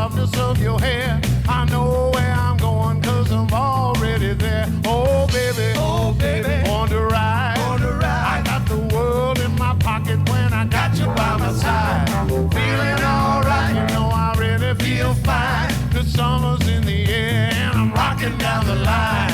softness of your hair. I know where I'm going 'cause I'm already there. Oh baby, want to ride. I got the world in my pocket when I got you by my side. Feeling alright, you know I really feel fine. The summer's in the air and I'm rocking down the line.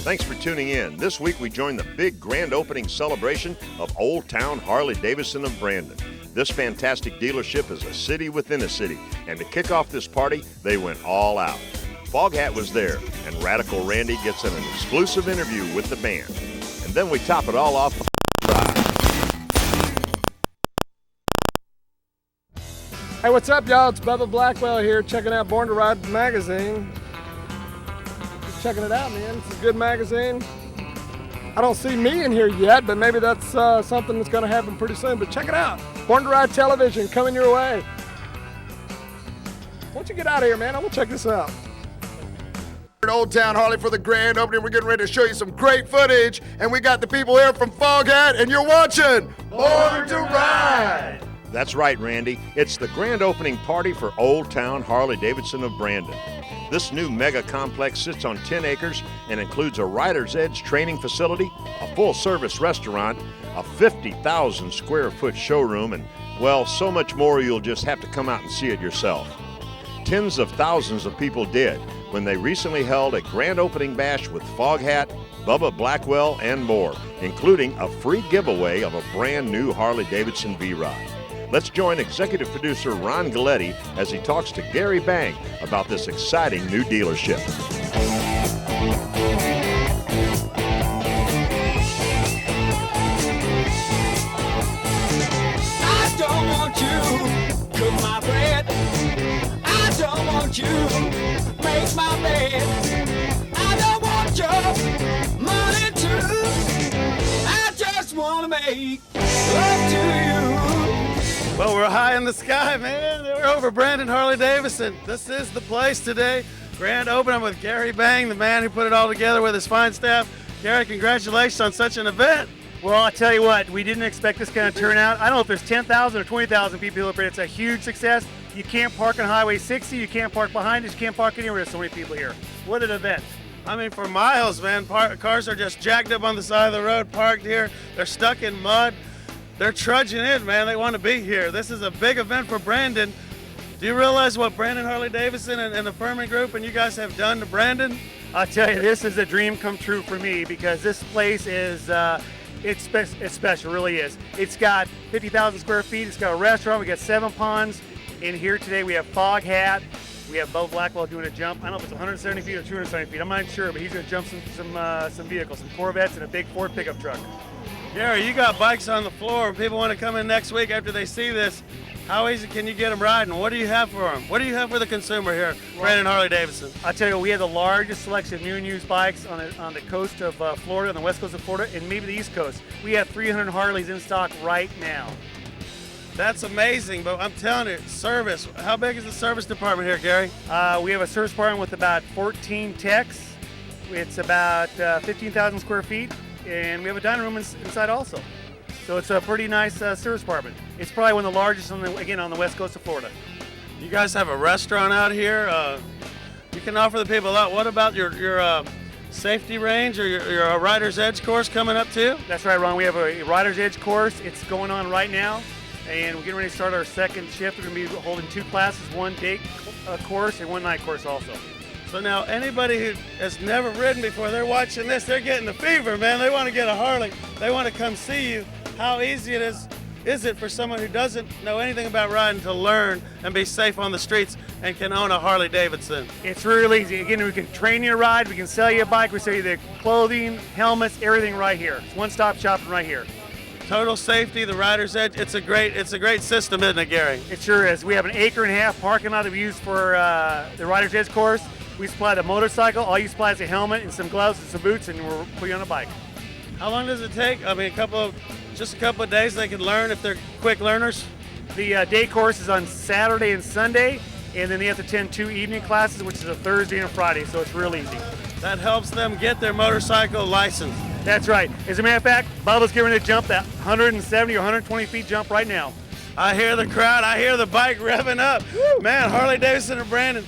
Thanks for tuning in. This week we join the big grand opening celebration of Old Town Harley-Davidson of Brandon. This fantastic dealership is a city within a city, and to kick off this party, they went all out. Foghat was there, and Radical Randy gets an exclusive interview with the band. And then we top it all off. Hey, what's up, y'all? It's Bubba Blackwell here, checking out Born to Ride magazine. Checking it out, man. It's a good magazine. I don't see me in here yet, but maybe that's something that's going to happen pretty soon. But check it out. Born to Ride Television coming your way. Why don't you get out of here, man? I'm going to check this out. Old Town Harley for the grand opening. We're getting ready to show you some great footage. And we got the people here from Foghat, and you're watching Born to Ride. That's right, Randy. It's the grand opening party for Old Town Harley-Davidson of Brandon. This new mega complex sits on 10 acres and includes a Rider's Edge training facility, a full-service restaurant, a 50,000 square foot showroom, and, well, so much more you'll just have to come out and see it yourself. Tens of thousands of people did when they recently held a grand opening bash with Foghat, Bubba Blackwell, and more, including a free giveaway of a brand new Harley-Davidson V-Ride. Let's join executive producer Ron Galletti as he talks to Gary Bang about this exciting new dealership. I don't want you to cook my bread. I don't want you to make my bed. I don't want your money too. I just want to make love to you. Well, we're high in the sky, man. We're over Brandon Harley-Davidson. This is the place today. Grand opening with Gary Bang, the man who put it all together with his fine staff. Gary, congratulations on such an event. Well, I'll tell you what, we didn't expect this kind of turnout. I don't know if there's 10,000 or 20,000 people here, but it's a huge success. You can't park on Highway 60, you can't park behind us, you can't park anywhere. There's so many people here. What an event. I mean, for miles, man, cars are just jacked up on the side of the road, parked here. They're stuck in mud. They're trudging in, man. They want to be here. This is a big event for Brandon. Do you realize what Brandon Harley-Davidson and the Furman Group and you guys have done to Brandon? I'll tell you, this is a dream come true for me because this place is, it's special, it really is. It's got 50,000 square feet. It's got a restaurant. We got 7 ponds. In here today, we have Foghat. We have Bubba Blackwell doing a jump. I don't know if it's 170 feet or 270 feet. I'm not sure, but he's going to jump some vehicles, some Corvettes and a big Ford pickup truck. Gary, you got bikes on the floor. People want to come in next week after they see this. How easy can you get them riding? What do you have for them? What do you have for the consumer here, Brandon Harley-Davidson? I'll tell you, we have the largest selection of new and used bikes on the coast of Florida, on the west coast of Florida, and maybe the east coast. We have 300 Harleys in stock right now. That's amazing, but I'm telling you, service. How big is the service department here, Gary? We have a service department with about 14 techs. It's about 15,000 square feet. And we have a dining room inside also. So it's a pretty nice service department. It's probably one of the largest, on the west coast of Florida. You guys have a restaurant out here. You can offer the people a lot. What about your safety range or your Rider's Edge course coming up too? That's right, Ron. We have a Rider's Edge course. It's going on right now. And we're getting ready to start our second shift. We're going to be holding 2 classes, 1 day course and 1 night course also. So now anybody who has never ridden before, they're watching this, they're getting the fever, man. They want to get a Harley. They want to come see you. How easy it is it for someone who doesn't know anything about riding to learn and be safe on the streets and can own a Harley-Davidson? It's really easy. Again, we can train you to ride, we can sell you a bike, we sell you the clothing, helmets, everything right here. It's one-stop shopping right here. Total safety, the Rider's Edge, it's a great system, isn't it, Gary? It sure is. We have an 1.5 acre parking lot that we use for the Rider's Edge course. We supply the motorcycle. All you supply is a helmet and some gloves and some boots, and we'll put you on a bike. How long does it take? I mean, just a couple of days they can learn if they're quick learners. The day course is on Saturday and Sunday, and then they have to attend 2 evening classes, which is a Thursday and a Friday, so it's real easy. That helps them get their motorcycle license. That's right. As a matter of fact, Bubba's getting ready to jump that 170 or 120 feet jump right now. I hear the crowd. I hear the bike revving up. Woo! Man, Harley Davidson and Brandon,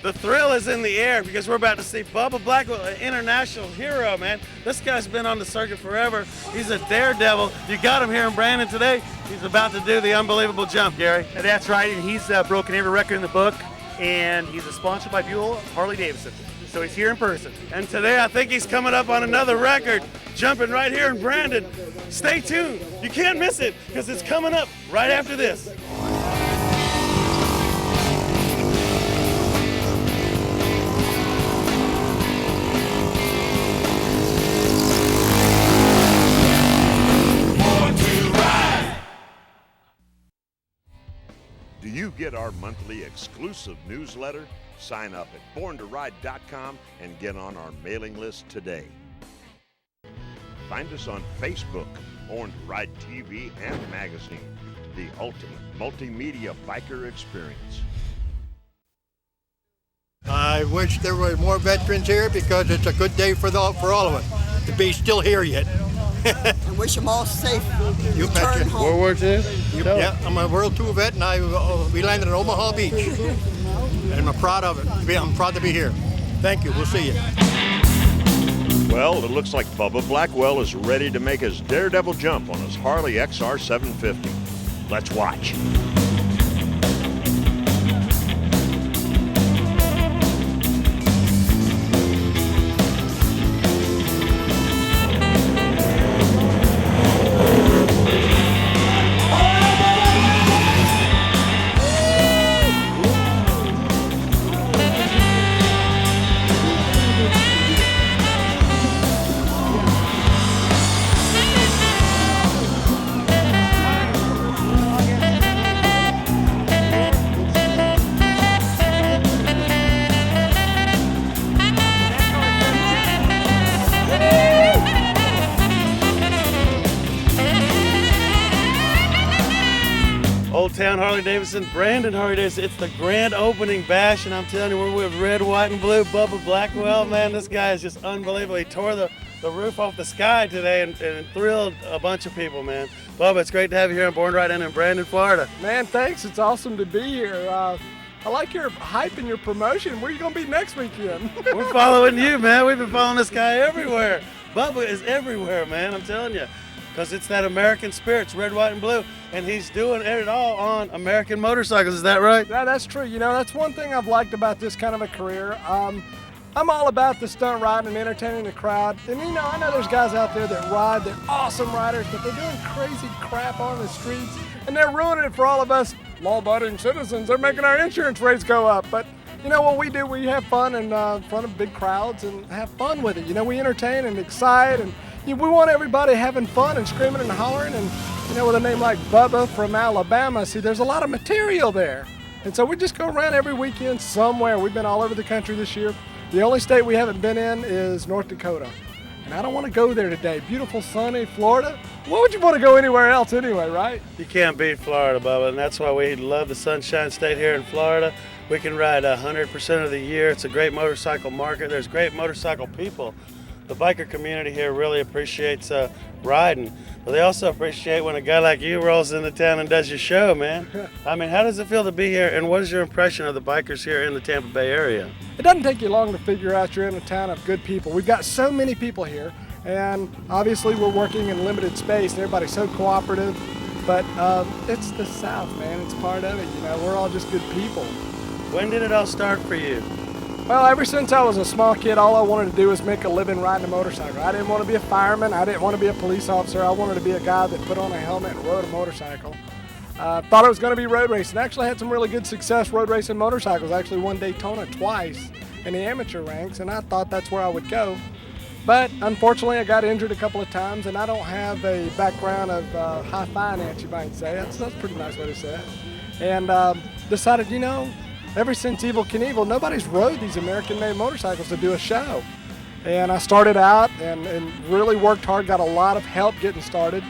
the thrill is in the air because we're about to see Bubba Blackwell, an international hero, man. This guy's been on the circuit forever. He's a daredevil. You got him here in Brandon today. He's about to do the unbelievable jump, Gary. And that's right, and he's broken every record in the book, and he's sponsored by Buell Harley Davidson. So he's here in person. And today I think he's coming up on another record, jumping right here in Brandon. Stay tuned. You can't miss it because it's coming up right after this. Do you get our monthly exclusive newsletter? Sign up at borntoride.com and get on our mailing list today. Find us on Facebook, Born to Ride TV and magazine, the ultimate multimedia biker experience. I wish there were more veterans here because it's a good day for all of us to be still here yet. I wish them all safe. You Return betcha. home. World War II? Yeah, I'm a World II vet, and we landed in Omaha Beach, and I'm proud of it. I'm proud to be here. Thank you. We'll see you. Well, it looks like Bubba Blackwell is ready to make his daredevil jump on his Harley XR 750. Let's watch. Old Town Harley Davidson, Brandon Harley Davidson. It's the grand opening bash, and I'm telling you, we're with red, white, and blue. Bubba Blackwell, man, this guy is just unbelievable. He tore the roof off the sky today and thrilled a bunch of people, man. Bubba, it's great to have you here on Born Right in Brandon, Florida. Man, thanks. It's awesome to be here. I like your hype and your promotion. Where are you going to be next weekend? We're following you, man. We've been following this guy everywhere. Bubba is everywhere, man, I'm telling you. Because it's that American spirit, it's red, white, and blue, and he's doing it all on American motorcycles. Is that right? Yeah, that's true. You know, that's one thing I've liked about this kind of a career. I'm all about the stunt riding and entertaining the crowd. And, you know, I know there's guys out there that ride, they're awesome riders, but they're doing crazy crap on the streets, and they're ruining it for all of us law-abiding citizens. They're making our insurance rates go up. But, you know, what we do, we have fun in front of big crowds and have fun with it. You know, we entertain and excite, and we want everybody having fun and screaming and hollering. And, you know, with a name like Bubba from Alabama, see, there's a lot of material there. And so we just go around every weekend somewhere. We've been all over the country this year. The only state we haven't been in is North Dakota. And I don't want to go there today. Beautiful, sunny Florida. Why would you want to go anywhere else anyway, right? You can't beat Florida, Bubba, and that's why we love the Sunshine State here in Florida. We can ride 100% of the year. It's a great motorcycle market. There's great motorcycle people. The biker community here really appreciates riding, but they also appreciate when a guy like you rolls into town and does your show, man. I mean, how does it feel to be here, and what is your impression of the bikers here in the Tampa Bay area? It doesn't take you long to figure out you're in a town of good people. We've got so many people here, and obviously we're working in limited space, and everybody's so cooperative, but it's the South, man. It's part of it, you know. We're all just good people. When did it all start for you? Well, ever since I was a small kid, all I wanted to do was make a living riding a motorcycle. I didn't want to be a fireman. I didn't want to be a police officer. I wanted to be a guy that put on a helmet and rode a motorcycle. Thought it was going to be road racing. Actually had some really good success road racing motorcycles. Actually won Daytona twice in the amateur ranks, and I thought that's where I would go. But unfortunately, I got injured a couple of times, and I don't have a background of high finance, you might say. That's a pretty nice way to say it. And decided, you know, ever since Evel Knievel, nobody's rode these American-made motorcycles to do a show. And I started out and really worked hard, got a lot of help getting started.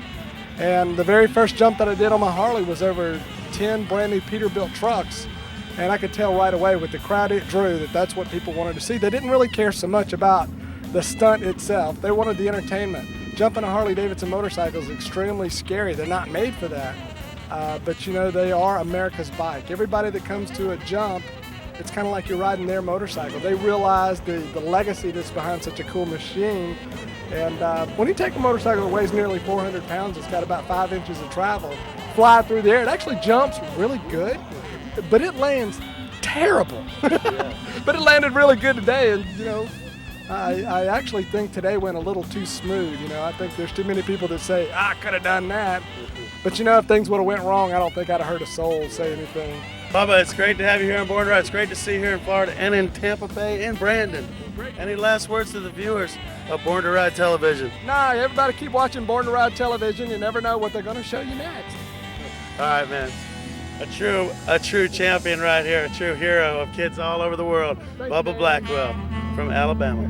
And the very first jump that I did on my Harley was over 10 brand new Peterbilt trucks. And I could tell right away with the crowd it drew that that's what people wanted to see. They didn't really care so much about the stunt itself. They wanted the entertainment. Jumping a Harley-Davidson motorcycle is extremely scary. They're not made for that. But you know, they are America's bike. Everybody that comes to a jump, it's kind of like you're riding their motorcycle. They realize the legacy that's behind such a cool machine. And when you take a motorcycle that weighs nearly 400 pounds, it's got about 5 inches of travel, fly through the air. It actually jumps really good, but it lands terrible. But it landed really good today, and you know, I actually think today went a little too smooth. You know, I think there's too many people that say, I could have done that. But you know, if things would have went wrong, I don't think I'd have heard a soul say anything. Bubba, it's great to have you here on Born to Ride. It's great to see you here in Florida and in Tampa Bay and Brandon. Any last words to the viewers of Born to Ride Television? Nah, everybody keep watching Born to Ride Television. You never know what they're going to show you next. All right, man. A true champion right here, a true hero of kids all over the world. Bubba Blackwell from Alabama.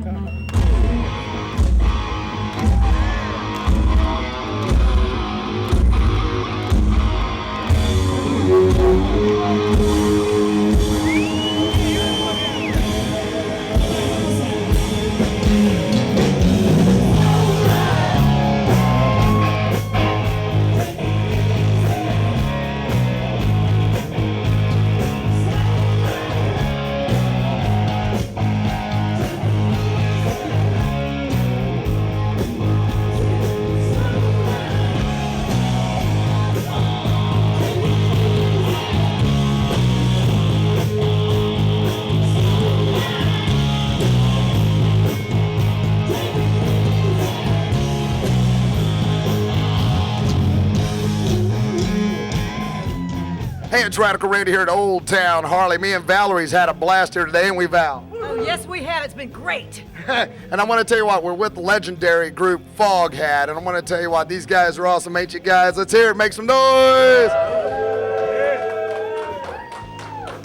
Hey, it's Radical Randy here at Old Town Harley. Me and Valerie's had a blast here today, and we Val. Oh, yes, we have. It's been great. And I want to tell you what, we're with the legendary group Foghat, and I want to tell you what, these guys are awesome, ain't you guys? Let's hear it, make some noise!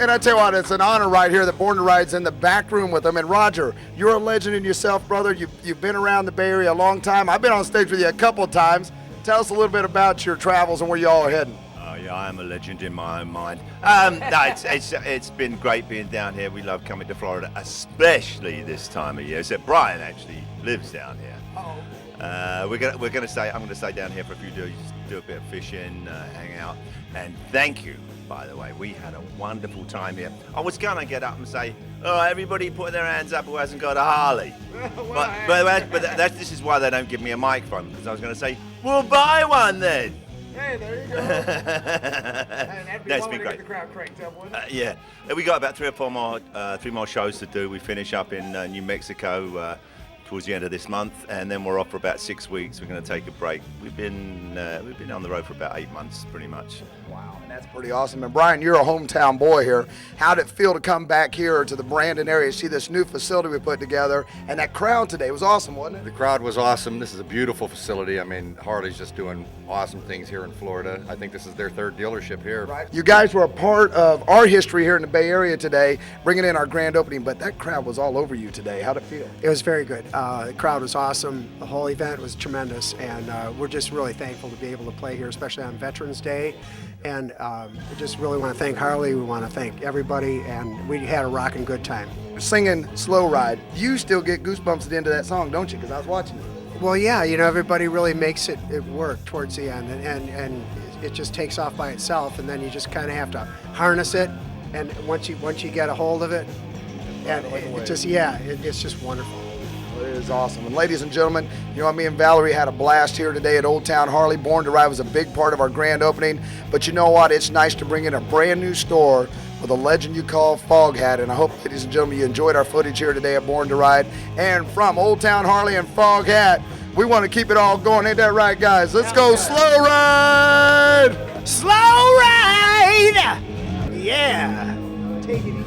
And I tell you what, it's an honor right here that Born to Ride's in the back room with them. And Roger, you're a legend in yourself, brother. You've been around the Bay Area a long time. I've been on stage with you a couple of times. Tell us a little bit about your travels and where you all are heading. Yeah, I am a legend in my own mind. No, it's been great being down here. We love coming to Florida, especially this time of year. So Brian actually lives down here. We're gonna stay. I'm gonna stay down here for a few days, do a bit of fishing, hang out, and thank you. By the way, we had a wonderful time here. I was gonna get up and say, "Oh, everybody put their hands up who hasn't got a Harley." but this is why they don't give me a microphone, because I was gonna say, "We'll buy one then." Hey, there you go. That's been great. The crowd cranked up, wouldn't it? Yeah, we got about three more shows to do. We finish up in New Mexico towards the end of this month, and then we're off for about 6 weeks. We're going to take a break. We've been on the road for about 8 months, pretty much. Wow, and that's pretty awesome. And Brian, you're a hometown boy here. How did it feel to come back here to the Brandon area, see this new facility we put together, and that crowd today was awesome, wasn't it? The crowd was awesome. This is a beautiful facility. I mean, Harley's just doing awesome things here in Florida. I think this is their third dealership here. Right. You guys were a part of our history here in the Bay Area today, bringing in our grand opening, but that crowd was all over you today. How'd it feel? It was very good. The crowd was awesome. The whole event was tremendous, and we're just really thankful to be able to play here, especially on Veterans Day. And we just really want to thank Harley. We want to thank everybody, and we had a rocking good time. Singing Slow Ride, you still get goosebumps at the end of that song, don't you? Because I was watching it. Well, yeah, you know, everybody really makes it work towards the end, and it just takes off by itself, and then you just kind of have to harness it, and once you get a hold of it, and it's just wonderful. It is awesome. And ladies and gentlemen, you know, me and Valerie had a blast here today at Old Town Harley. Born to Ride was a big part of our grand opening. But you know what? It's nice to bring in a brand new store with a legend you call Foghat. And I hope, ladies and gentlemen, you enjoyed our footage here today at Born to Ride. And from Old Town Harley and Foghat, we want to keep it all going. Ain't that right, guys? Let's go slow ride! Slow ride! Yeah. Take it easy.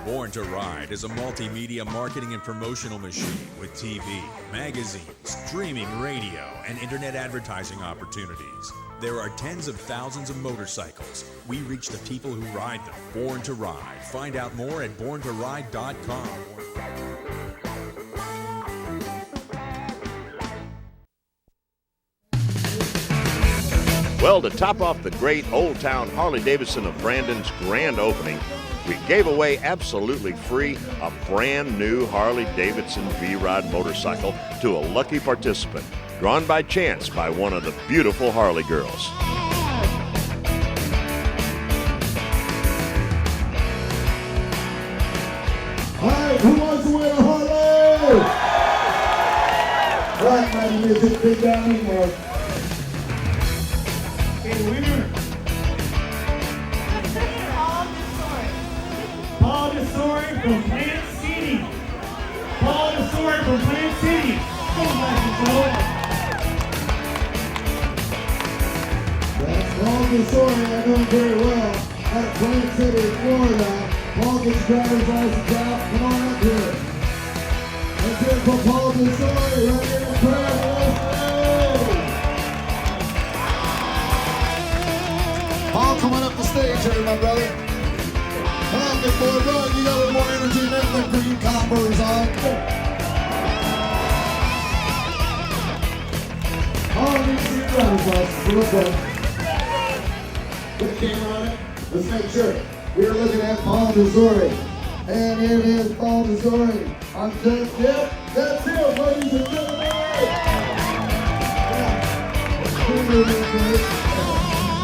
Born to Ride is a multimedia marketing and promotional machine with TV, magazines, streaming radio, and internet advertising opportunities. There are tens of thousands of motorcycles. We reach the people who ride them. Born to Ride. Find out more at borntoride.com. Well, to top off the great Old Town Harley-Davidson of Brandon's grand opening, we gave away absolutely free a brand new Harley-Davidson V-Rod motorcycle to a lucky participant, drawn by chance by one of the beautiful Harley girls. All right, who wants to win a Harley? All right, man, you just big down in there. A winner. Paul DeSory from Plant City. Paul DeSory from Plant City. That's Paul DeSory, I know him very well. Out of Plant City, Florida. Paul gets driver's license out. Come on up here. Let's hear it for Paul DeSory right here in the crowd. Paul, coming up the stage here, my brother. Come on, big boy, bro. You got a little more energy than anything for you coppers, huh? Paul needs to see your driver's license real quick. Put the camera on it. Let's make sure. We're looking at Paul DeSory. And it is Paul DeSory. I'm just, yep, that's it, ladies and gentlemen.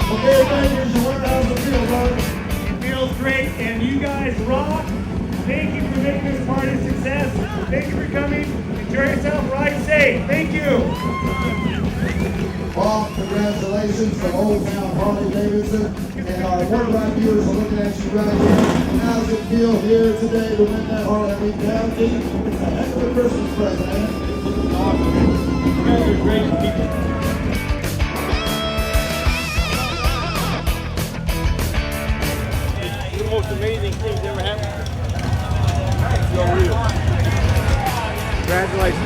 Okay, thank you. Here's your winner. How's it feel, brother? It feels great, and you guys rock. Thank you for making this party a success. Thank you for coming. Enjoy yourself. Ride safe. Thank you. Paul, congratulations to Old Town Harley-Davidson. And our Border Ride viewers are looking at you right here. How does it feel here today to win that Harley? I mean, County, it's a heck of a Christmas present, man. Awesome. You guys are great people. The most amazing things ever happened. So real. Congratulations.